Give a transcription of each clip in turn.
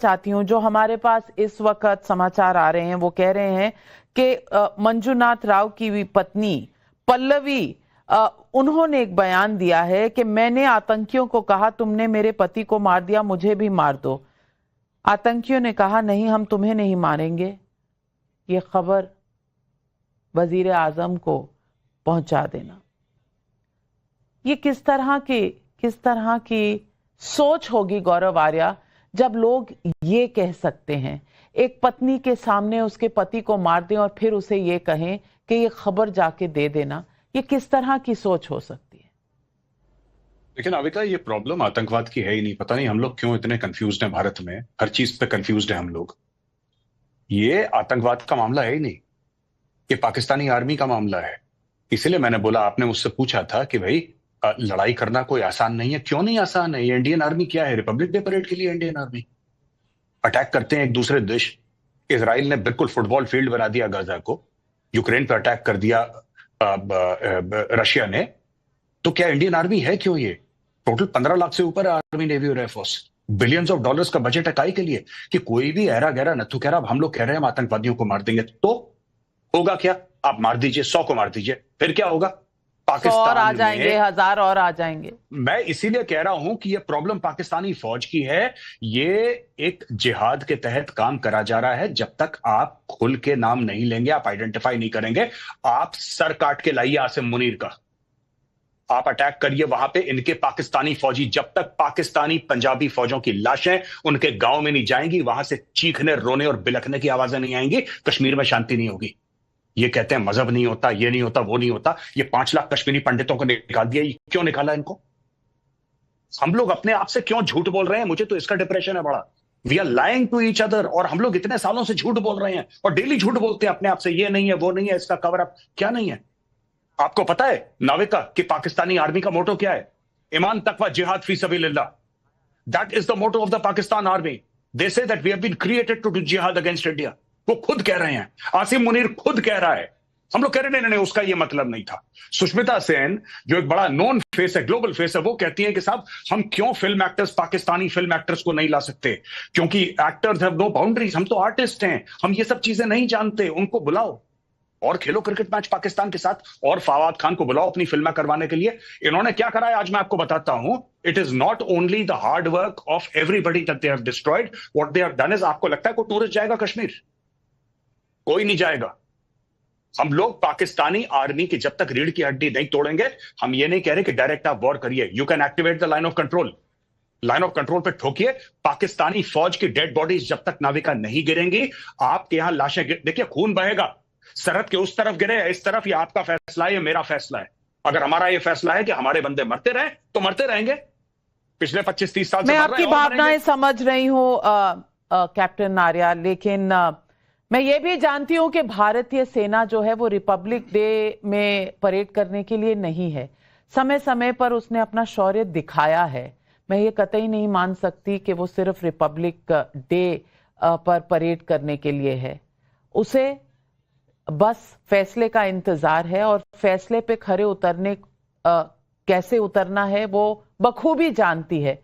चाहती हूं, जो हमारे पास इस वक्त समाचार आ रहे हैं वो कह रहे हैं कि मंजुनाथ राव की पत्नी पल्लवी, उन्होंने एक बयान दिया है कि मैंने आतंकियों को कहा तुमने मेरे पति को मार दिया, मुझे भी मार दो। आतंकियों ने कहा नहीं, हम तुम्हें नहीं मारेंगे। ये खबर वजीर आजम को पहुंचा देना, ये किस तरह की सोच होगी गौरव आर्या, जब लोग ये कह सकते हैं, एक पत्नी के सामने उसके पति को मार दें और फिर उसे ये कहें कि ये खबर जाके दे देना। ये किस तरह की सोच हो सकती है? लेकिन नाविका, ये प्रॉब्लम आतंकवाद की है ही नहीं। पता नहीं हम लोग क्यों इतने कंफ्यूज्ड हैं भारत में, हर चीज पे कंफ्यूज्ड है हम लोग। ये आतंकवाद का मामला है ही नहीं, ये पाकिस्तानी आर्मी का मामला है। इसीलिए मैंने बोला, आपने मुझसे पूछा था कि भाई लड़ाई करना कोई आसान नहीं है। क्यों नहीं आसान है? ये इंडियन आर्मी क्या है? रिपब्लिक डे परेड के लिए इंडियन आर्मी अटैक करते हैं एक दूसरे देश। इजराइल ने बिल्कुल फुटबॉल फील्ड बना दिया गाजा को, यूक्रेन पर अटैक कर दिया रशिया ने। तो क्या इंडियन आर्मी है क्यों? ये टोटल 15 लाख से ऊपर आर्मी, नेवी और एयरफोर्स, बिलियंस ऑफ डॉलर्स का बजट है। काई के लिए? कि कोई भी ऐरा गहरा नथु कह रहा, हम लोग कह रहे हैं हम आतंकवादियों को मार देंगे, तो होगा क्या? आप मार दीजिए, 100 को मार दीजिए, फिर क्या होगा? पाकिस्तान 100 और आ जाएंगे, 1000 और आ जाएंगे। मैं इसीलिए कह रहा हूं कि यह प्रॉब्लम पाकिस्तानी फौज की है। ये एक जिहाद के तहत काम करा जा रहा है। जब तक आप खुल के नाम नहीं लेंगे, आप आइडेंटिफाई नहीं करेंगे, आप सर काट के लाइए आसिम मुनीर का, आप अटैक करिए वहां पे इनके पाकिस्तानी फौजी। जब तक पाकिस्तानी पंजाबी फौजों की लाशें उनके गांव में नहीं जाएंगी, वहां से चीखने, रोने और बिलखने की आवाजें नहीं आएंगी, कश्मीर में शांति नहीं होगी। ये कहते हैं मजहब नहीं होता, ये नहीं होता, वो नहीं होता। ये 5 लाख कश्मीरी पंडितों को निकाल दिया। ये क्यों निकाला इनको? हम लोग अपने आप से क्यों झूठ बोल रहे हैं? मुझे तो इसका डिप्रेशन है बड़ा। We are lying to each other, और हम लोग इतने सालों से झूठ बोल रहे हैं और डेली झूठ बोलते हैं अपने आप से, ये नहीं है, वो नहीं है, इसका कवर अप क्या नहीं है। आपको पता है नाविका कि पाकिस्तानी आर्मी का मोटो क्या है? ईमान तकवा जिहाद फी सबीलिल्लाह। That is the motto of the Pakistan army. They say that we have been created to do जिहाद अगेंस्ट इंडिया। वो खुद कह रहे हैं, आसिम मुनीर खुद कह रहा है। हम लोग कह रहे नहीं, उसका ये मतलब नहीं था। सुष्मिता सेन, जो एक बड़ा नोन फेस है, ग्लोबल फेस है, वो कहती है कि साहब हम क्यों film actors, Pakistani film actors को नहीं ला सकते, क्योंकि एक्टर्स हैव नो बाउंड्रीज, हम तो आर्टिस्ट हैं, हम ये सब चीजें नहीं जानते। उनको बुलाओ और खेलो क्रिकेट मैच पाकिस्तान के साथ, और फवाद खान को बुलाओ अपनी फिल्में करवाने के लिए। इन्होंने क्या करा है आज मैं आपको बताता हूं। It is not only the hard work of everybody that they have destroyed, what they have done is, आपको लगता है कोई टूरिस्ट जाएगा कश्मीर? कोई नहीं जाएगा। हम लोग पाकिस्तानी आर्मी की जब तक रीढ़ की हड्डी नहीं तोड़ेंगे, हम ये नहीं कह रहे कि डायरेक्ट आप वॉर करिए। You can activate the line of control, line of control पे ठोकिए। पाकिस्तानी फौज की डेड बॉडीज जब तक नाविका नहीं गिरेंगी, आपके यहां लाशें देखिए, खून बहेगा। सरहद के उस तरफ गिरे या इस तरफ, ये आपका फैसला है, ये मेरा फैसला है। अगर हमारा ये फैसला है कि हमारे बंदे मरते रहे तो मरते रहेंगे। पिछले 25-30 साल से मैं आपकी भावनाएं समझ रही हूं कैप्टन आर्या, लेकिन मैं ये भी जानती हूं कि भारतीय सेना जो है वो रिपब्लिक डे में परेड करने के लिए नहीं है। समय समय पर उसने अपना शौर्य दिखाया है। मैं ये कतई नहीं मान सकती कि वो सिर्फ रिपब्लिक डे पर परेड करने के लिए है। उसे बस फैसले का इंतजार है, और फैसले पे खरे उतरने कैसे उतरना है वो बखूबी जानती है।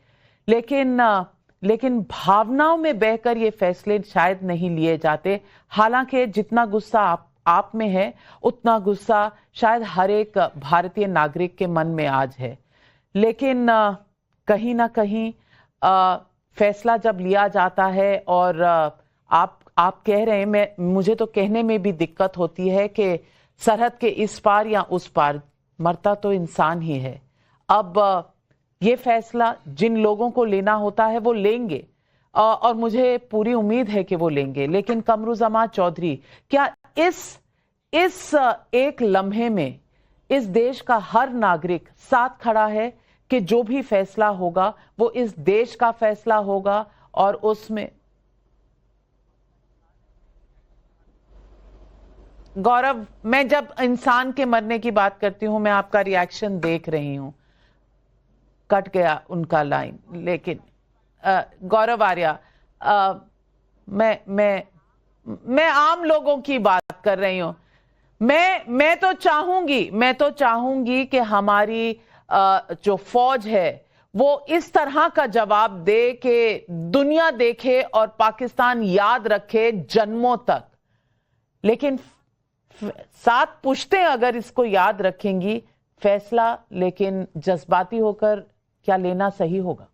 लेकिन भावनाओं में बहकर ये फैसले शायद नहीं लिए जाते। हालांकि जितना गुस्सा आप में है, उतना गुस्सा शायद हर एक भारतीय नागरिक के मन में आज है। लेकिन कहीं ना कहीं फैसला जब लिया जाता है, और आप कह रहे हैं, मुझे तो कहने में भी दिक्कत होती है कि सरहद के इस पार या उस पार मरता तो इंसान ही है। अब ये फैसला जिन लोगों को लेना होता है वो लेंगे, और मुझे पूरी उम्मीद है कि वो लेंगे। लेकिन कमरुज़्ज़मान चौधरी, क्या इस एक लम्हे में इस देश का हर नागरिक साथ खड़ा है कि जो भी फैसला होगा वो इस देश का फैसला होगा, और उसमें गौरव, मैं जब इंसान के मरने की बात करती हूं, मैं आपका रिएक्शन देख रही हूं, कट गया उनका लाइन। लेकिन गौरव आर्या, मैं आम लोगों की बात कर रही हूं। मैं तो चाहूंगी कि हमारी जो फौज है वो इस तरह का जवाब दे कि दुनिया देखे और पाकिस्तान याद रखे जन्मों तक। लेकिन 7 पुश्तें अगर इसको याद रखेंगी, फैसला लेकिन जज्बाती होकर क्या लेना सही होगा?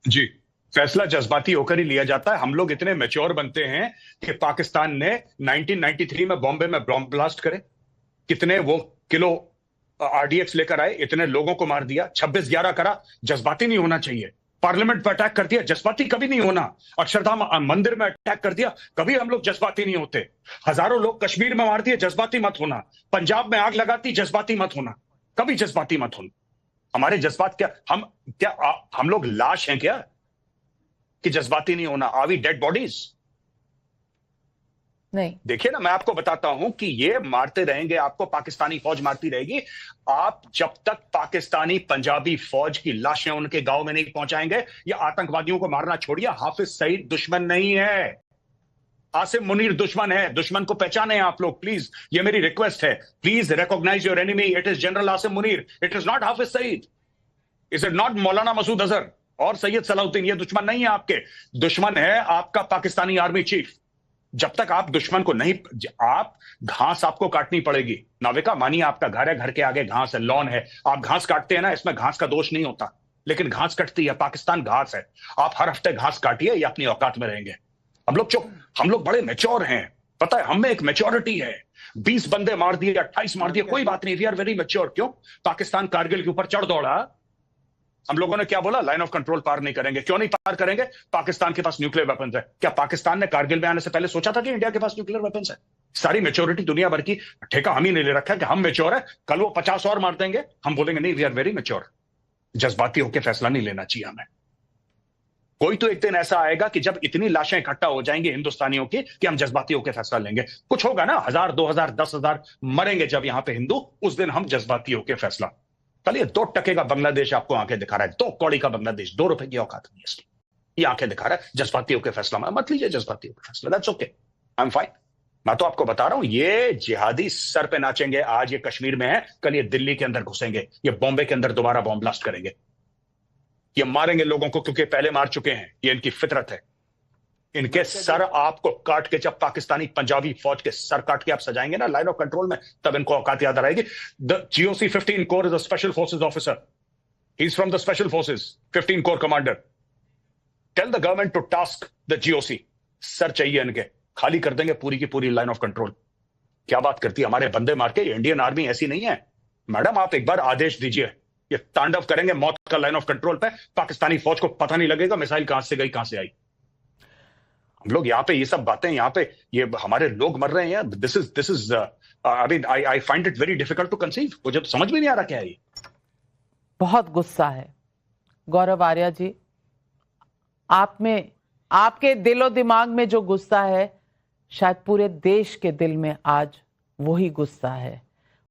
जी, फैसला जज्बाती होकर ही लिया जाता है। हम लोग इतने मैच्योर बनते हैं कि पाकिस्तान ने 1993 में बॉम्बे में बॉम्ब ब्लास्ट करे, कितने वो किलो आरडीएक्स लेकर आए, इतने लोगों को मार दिया, 26/11 करा, जज्बाती नहीं होना चाहिए। पार्लियामेंट पर अटैक कर दिया, जज्बाती कभी नहीं होना। अक्षरधाम मंदिर में अटैक कर दिया, कभी हम लोग जज्बाती नहीं होते। हजारों लोग कश्मीर में मार दिए, जज्बाती मत होना। पंजाब में आग लगाती, जज्बाती मत होना, कभी जज्बाती मत होना। हमारे जज्बात क्या हम लोग लाश हैं क्या कि जज्बाती नहीं होना? Are we dead bodies? नहीं। देखिए ना, मैं आपको बताता हूं कि ये मारते रहेंगे आपको, पाकिस्तानी फौज मारती रहेगी। आप जब तक पाकिस्तानी पंजाबी फौज की लाशें उनके गांव में नहीं पहुंचाएंगे, या आतंकवादियों को मारना छोड़िए, हाफिज सईद दुश्मन नहीं है, आसिम मुनीर दुश्मन है। दुश्मन को पहचाने आप लोग प्लीज, ये मेरी रिक्वेस्ट है। Please recognise your enemy, it is general Asim Munir, it is not Hafiz Saeed, is it not Maulana Masood Azhar और सैयद सलाउद्दीन। ये दुश्मन नहीं है आपके, दुश्मन है आपका पाकिस्तानी आर्मी चीफ। जब तक आप दुश्मन को नहीं, आप घास आपको काटनी पड़ेगी। नाविका मानिए, आपका घर है, घर के आगे घास है, लॉन है, आप घास काटते हैं ना, इसमें घास का दोष नहीं होता, लेकिन घास कटती है। पाकिस्तान घास है, आप हर हफ्ते घास काटिए, ये अपनी औकात में रहेंगे। हम लोग चुप, हम लोग बड़े मैच्योर हैं, पता है, हम में एक मैच्योरिटी है। 20 बंदे मार दिए, 28 मार दिए, कोई बात नहीं, वी आर वेरी मैच्योर। क्यों? पाकिस्तान कारगिल के ऊपर चढ़ दौड़ा, हम लोगों ने क्या बोला? लाइन ऑफ कंट्रोल पार नहीं करेंगे। क्यों नहीं पार करेंगे? पाकिस्तान के पास न्यूक्लियर वेपन्स है। क्या पाकिस्तान ने कारगिल में आने से पहले सोचा था कि इंडिया के पास न्यूक्लियर वेपन्स है? सारी मैच्योरिटी दुनिया भर की ठेका हम ही नहीं ले रखा है कि हम मैच्योर है, कल वो 50 और मार देंगे, हम बोलेंगे नहीं, वी आर वेरी मैच्योर। जज्बाती होकर फैसला नहीं लेना चाहिए हमें। कोई तो एक दिन ऐसा आएगा कि जब इतनी लाशें इकट्ठा हो जाएंगी हिंदुस्तानियों की कि हम जज्बाती होकर फैसला लेंगे। कुछ होगा ना, 1000, 2000, 10,000 मरेंगे जब यहां पे हिंदू, उस दिन हम जज्बाती होकर फैसला। कल ये 2 टके का बांग्लादेश आपको आंखें दिखा रहा है, 2 कौड़ी का बांग्लादेश, 2 रुपए की औकात नहीं है इसकी, ये आंखें दिखा रहा है। जज्बाती होकर फैसला मत लीजिए, जज्बाती होकर फैसला, that's okay, I am fine. मैं तो आपको बता रहा हूं, ये जिहादी सर पे नाचेंगे। आज ये कश्मीर में है, कल ये दिल्ली के अंदर घुसेंगे, ये बॉम्बे के अंदर दोबारा बॉम्ब ब्लास्ट करेंगे, ये मारेंगे लोगों को, क्योंकि पहले मार चुके हैं, ये इनकी फितरत है। इनके सर आपको काट के, जब पाकिस्तानी पंजाबी फौज के सर काट के आप सजाएंगे ना लाइन ऑफ कंट्रोल में, तब इनको औकात याद आएगी। The GOC 15 corps is a special forces officer, he is from the special forces, 15 corps commander. Tell the government to task the GOC, sir चाहिए इनके, खाली कर देंगे पूरी की पूरी लाइन ऑफ कंट्रोल। क्या बात करती है, हमारे बंदे मार के। इंडियन आर्मी ऐसी नहीं है मैडम, आप एक बार आदेश दीजिए, ये तांडव करेंगे मौत का लाइन ऑफ कंट्रोल पे। पाकिस्तानी फौज को पता नहीं लगेगा मिसाइल कहां से गई, कहां से आई। हम लोग यहाँ पे ये सब बातें, यहाँ पे ये हमारे लोग मर रहे हैं। This is I mean I find it very difficult to conceive. मुझे तो समझ में नहीं आ रहा क्या है ये। बहुत गुस्सा है गौरव आर्या जी, आप में, आपके दिलो दिमाग में जो गुस्सा है, शायद पूरे देश के दिल में आज वही गुस्सा है।